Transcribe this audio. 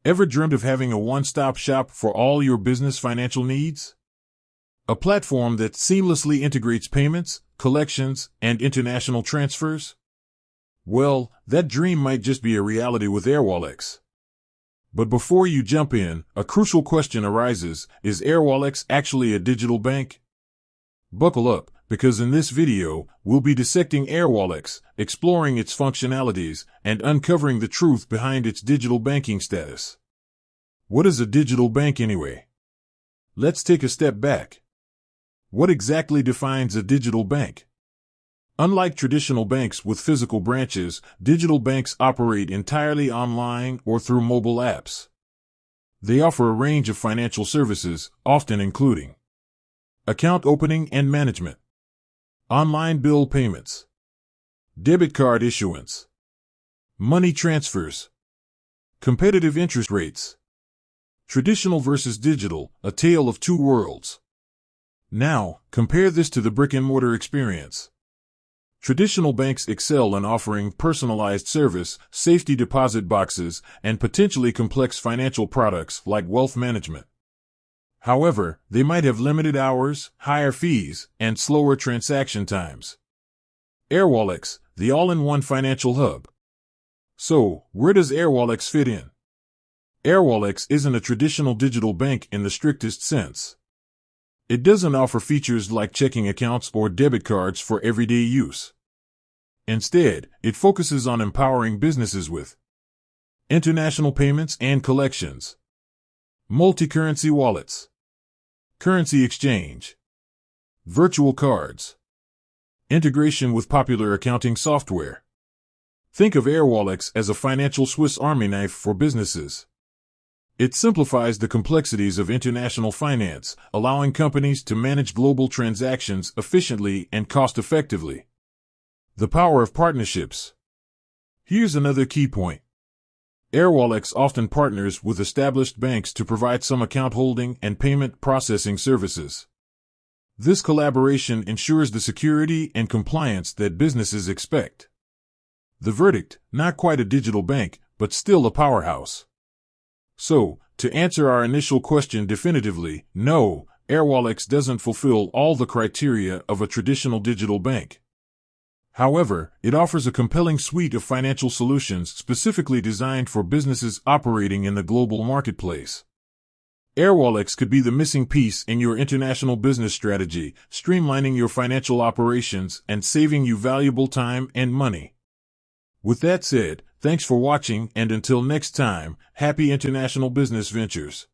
Ever dreamt of having a one-stop shop for all your business financial needs? A platform that seamlessly integrates payments, collections, and international transfers? Well, that dream might just be a reality with Airwallex. But before you jump in, a crucial question arises: is Airwallex actually a digital bank? Buckle up, because in this video, we'll be dissecting Airwallex, exploring its functionalities, and uncovering the truth behind its digital banking status. What is a digital bank anyway? Let's take a step back. What exactly defines a digital bank? Unlike traditional banks with physical branches, digital banks operate entirely online or through mobile apps. They offer a range of financial services, often including account opening and management, online bill payments, debit card issuance, money transfers, competitive interest rates. Traditional versus digital, a tale of two worlds. Now, compare this to the brick-and-mortar experience. Traditional banks excel in offering personalized service, safety deposit boxes, and potentially complex financial products like wealth management. However, they might have limited hours, higher fees, and slower transaction times. Airwallex, the all-in-one financial hub. So, where does Airwallex fit in? Airwallex isn't a traditional digital bank in the strictest sense. It doesn't offer features like checking accounts or debit cards for everyday use. Instead, it focuses on empowering businesses with international payments and collections, multi-currency wallets, currency exchange, virtual cards, integration with popular accounting software. Think of Airwallex as a financial Swiss Army knife for businesses. It simplifies the complexities of international finance, allowing companies to manage global transactions efficiently and cost-effectively. The power of partnerships. Here's another key point. Airwallex often partners with established banks to provide some account holding and payment processing services. This collaboration ensures the security and compliance that businesses expect. The verdict: not quite a digital bank, but still a powerhouse. So, to answer our initial question definitively, no, Airwallex doesn't fulfill all the criteria of a traditional digital bank. However, it offers a compelling suite of financial solutions specifically designed for businesses operating in the global marketplace. Airwallex could be the missing piece in your international business strategy, streamlining your financial operations and saving you valuable time and money. With that said, thanks for watching, and until next time, happy international business ventures.